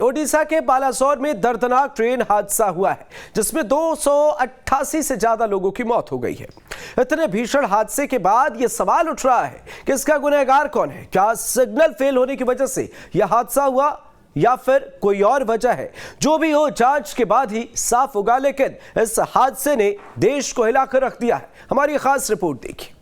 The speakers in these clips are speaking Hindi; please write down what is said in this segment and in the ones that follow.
ओडिशा के बालासोर में दर्दनाक ट्रेन हादसा हुआ है जिसमें 288 से ज्यादा लोगों की मौत हो गई है। इतने भीषण हादसे के बाद यह सवाल उठ रहा है कि इसका गुनहगार कौन है। क्या सिग्नल फेल होने की वजह से यह हादसा हुआ या फिर कोई और वजह है? जो भी हो, जांच के बाद ही साफ होगा। लेकिन इस हादसे ने देश को हिलाकर रख दिया है। हमारी खास रिपोर्ट देखिए।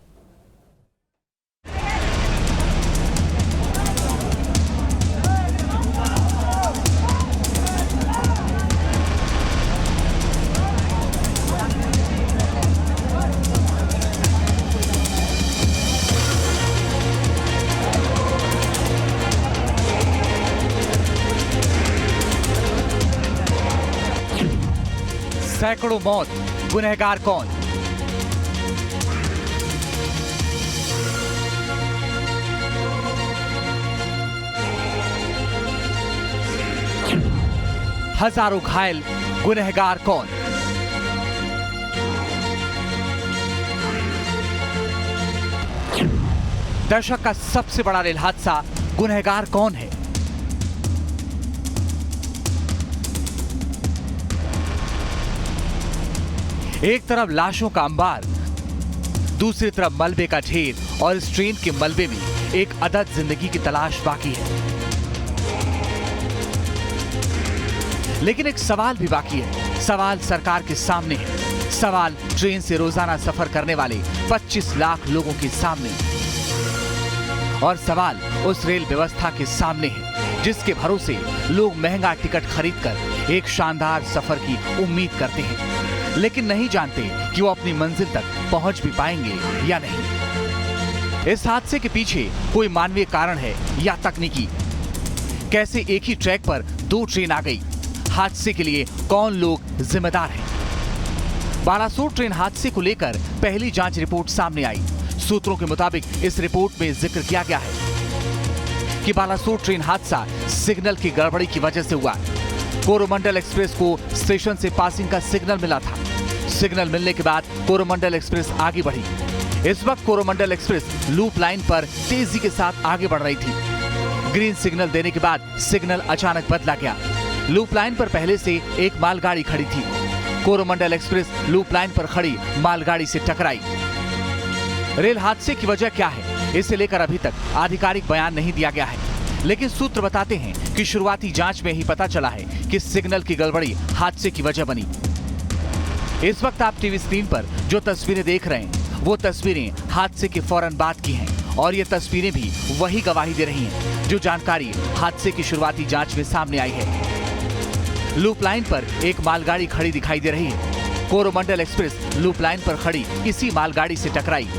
सैकड़ों मौत, गुनहगार कौन? हजारों घायल, गुनहगार कौन? दशक का सबसे बड़ा रेल हादसा, गुनहगार कौन है? एक तरफ लाशों का अंबार, दूसरी तरफ मलबे का ढेर और इस ट्रेन के मलबे में एक अदद जिंदगी की तलाश बाकी है। लेकिन एक सवाल भी बाकी है। सवाल सरकार के सामने है। सवाल ट्रेन से रोजाना सफर करने वाले 25 लाख लोगों के सामने है। और सवाल उस रेल व्यवस्था के सामने है जिसके भरोसे लोग महंगा टिकट खरीदकर एक शानदार सफर की उम्मीद करते हैं, लेकिन नहीं जानते कि वो अपनी मंजिल तक पहुंच भी पाएंगे या नहीं। इस हादसे के पीछे कोई मानवीय कारण है या तकनीकी? कैसे एक ही ट्रैक पर दो ट्रेन आ गई? हादसे के लिए कौन लोग जिम्मेदार हैं? बालासोर ट्रेन हादसे को लेकर पहली जांच रिपोर्ट सामने आई। सूत्रों के मुताबिक इस रिपोर्ट में जिक्र किया गया है कि बालासोर ट्रेन हादसा सिग्नल की गड़बड़ी की वजह से हुआ। कोरोमंडल एक्सप्रेस को स्टेशन से पासिंग का सिग्नल मिला था। सिग्नल मिलने के बाद कोरोमंडल एक्सप्रेस आगे बढ़ी। इस वक्त कोरोमंडल एक्सप्रेस लूप लाइन पर तेजी के साथ आगे बढ़ रही थी। ग्रीन सिग्नल देने के बाद सिग्नल अचानक बदला गया। लूप लाइन पर पहले से एक मालगाड़ी खड़ी थी। कोरोमंडल एक्सप्रेस लूप लाइन पर खड़ी मालगाड़ी से टकराई। रेल हादसे की वजह क्या है, इसे लेकर अभी तक आधिकारिक बयान नहीं दिया गया है, लेकिन सूत्र बताते हैं कि शुरुआती जांच में ही पता चला है कि सिग्नल की गड़बड़ी हादसे की वजह बनी। इस वक्त आप टीवी स्क्रीन पर जो तस्वीरें देख रहे हैं वो तस्वीरें हादसे के फौरन बाद की हैं और ये तस्वीरें भी वही गवाही दे रही हैं जो जानकारी हादसे की शुरुआती जांच में सामने आई है। लूप लाइन पर एक मालगाड़ी खड़ी दिखाई दे रही है। कोरोमंडल एक्सप्रेस लूप लाइन पर खड़ी इसी मालगाड़ी से टकराई।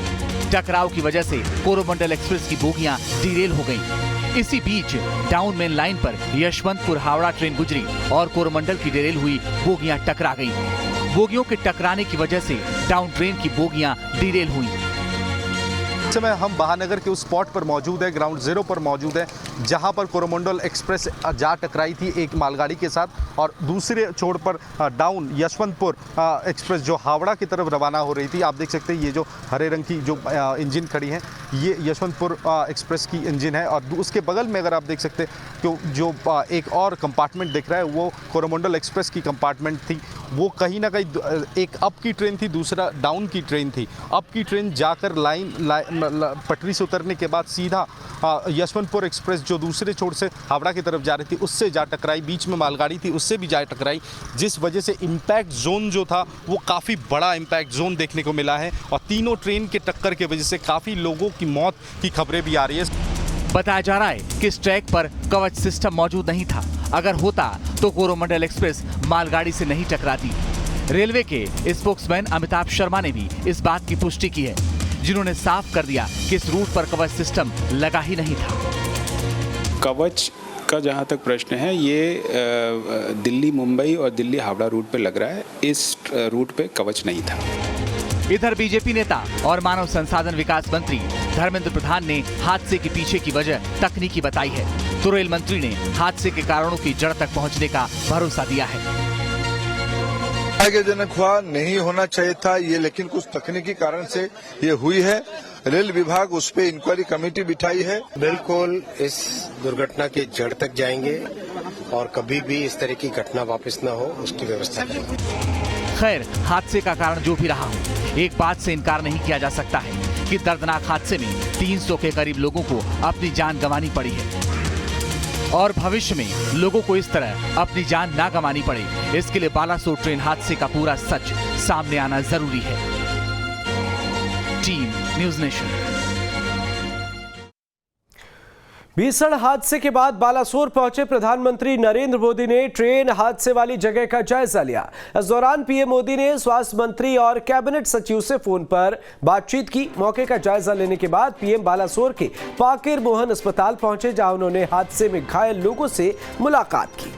टकराव की वजह से कोरोमंडल एक्सप्रेस की बोगियां डीरेल हो गईं। इसी बीच डाउन मेन लाइन पर यशवंतपुर हावड़ा ट्रेन गुजरी और कोरोमंडल की डेरेल हुई बोगियां टकरा गईं। बोगियों के टकराने की वजह से डाउन ट्रेन की बोगियां डीरेल हुई। इस समय हम महानगर के उस स्पॉट पर मौजूद है, ग्राउंड जीरो पर मौजूद है, जहां पर कोरोमंडल एक्सप्रेस जा टकराई थी एक मालगाड़ी के साथ और दूसरे छोर पर डाउन यशवंतपुर एक्सप्रेस जो हावड़ा की तरफ रवाना हो रही थी। आप देख सकते हैं ये जो हरे रंग की जो इंजन खड़ी है ये यशवंतपुर एक्सप्रेस की इंजन है और उसके बगल में अगर आप देख सकते हैं तो जो एक और कंपार्टमेंट दिख रहा है वो कोरोमंडल एक्सप्रेस की कंपार्टमेंट थी। वो कहीं ना कहीं एक अप की ट्रेन थी, दूसरा डाउन की ट्रेन थी। अप की ट्रेन जाकर पटरी से उतरने के बाद सीधा यशवंतपुर एक्सप्रेस जो दूसरे छोर से हावड़ा की तरफ जा रही थी उससे जा टकराई। बीच में मालगाड़ी थी उससे भी जा टकराई, जिस वजह से इम्पैक्ट जोन जो था वो काफ़ी बड़ा इम्पैक्ट जोन देखने को मिला है और तीनों ट्रेन के टक्कर की वजह से काफ़ी लोगों की मौत की खबरें भी आ रही है। बताया जा रहा है कि इस ट्रैक पर कवच सिस्टम मौजूद नहीं था। अगर होता तो कोरोमंडल एक्सप्रेस मालगाड़ी से नहीं टकराती। रेलवे के स्पोक्समैन अमिताभ शर्मा ने भी इस बात की पुष्टि की है, जिन्होंने साफ कर दिया कि इस रूट पर कवच सिस्टम लगा ही नहीं था। कवच का जहां तक प्रश्न है ये दिल्ली मुंबई और दिल्ली हावड़ा रूट पे लग रहा है, इस रूट पे कवच नहीं था। इधर बीजेपी नेता और मानव संसाधन विकास मंत्री धर्मेंद्र प्रधान ने हादसे के पीछे की वजह तकनीकी बताई है, तो रेल मंत्री ने हादसे के कारणों की जड़ तक पहुंचने का भरोसा दिया है। दुर्भाग्यजनक हुआ, नहीं होना चाहिए था ये, लेकिन कुछ तकनीकी कारण से ये हुई है। रेल विभाग उस पे इंक्वायरी कमेटी बिठाई है। बिल्कुल इस दुर्घटना की जड़ तक जाएंगे और कभी भी इस तरह की घटना वापस न हो उसकी व्यवस्था करें। खैर, हादसे का कारण जो भी रहा हो, एक बात से इनकार नहीं किया जा सकता है कि दर्दनाक हादसे में 300 के करीब लोगों को अपनी जान गंवानी पड़ी है और भविष्य में लोगों को इस तरह अपनी जान ना गंवानी पड़े, इसके लिए बालासोर ट्रेन हादसे का पूरा सच सामने आना जरूरी है। Team news nation. भीषण हादसे के बाद बालासोर पहुंचे प्रधानमंत्री नरेंद्र मोदी ने ट्रेन हादसे वाली जगह का जायजा लिया। इस दौरान पीएम मोदी ने स्वास्थ्य मंत्री और कैबिनेट सचिव से फोन पर बातचीत की। मौके का जायजा लेने के बाद पीएम बालासोर के फाकिर मोहन अस्पताल पहुंचे, जहां उन्होंने हादसे में घायल लोगों से मुलाकात की।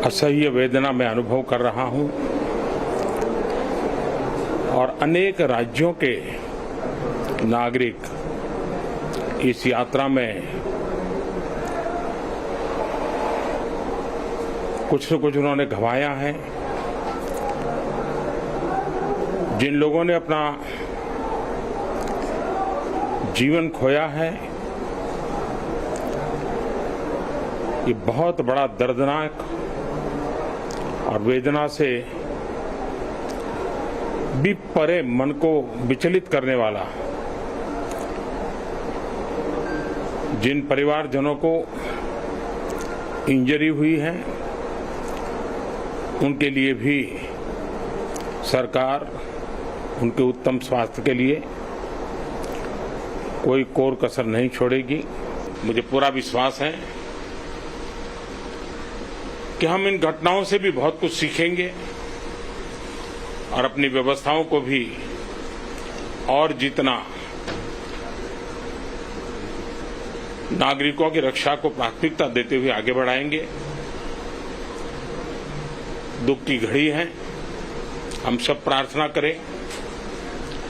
असह्य वेदना में अनुभव कर रहा हूं और अनेक राज्यों के नागरिक इस यात्रा में कुछ न कुछ उन्होंने गंवाया है। जिन लोगों ने अपना जीवन खोया है, ये बहुत बड़ा दर्दनाक और वेदना से भी परे मन को विचलित करने वाला। जिन परिवारजनों को इंजरी हुई है, उनके लिए भी सरकार उनके उत्तम स्वास्थ्य के लिए कोई कोर कसर नहीं छोड़ेगी। मुझे पूरा विश्वास है कि हम इन घटनाओं से भी बहुत कुछ सीखेंगे और अपनी व्यवस्थाओं को भी और जितना नागरिकों की रक्षा को प्राथमिकता देते हुए आगे बढ़ाएंगे। दुख की घड़ी है, हम सब प्रार्थना करें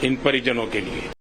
इन परिजनों के लिए।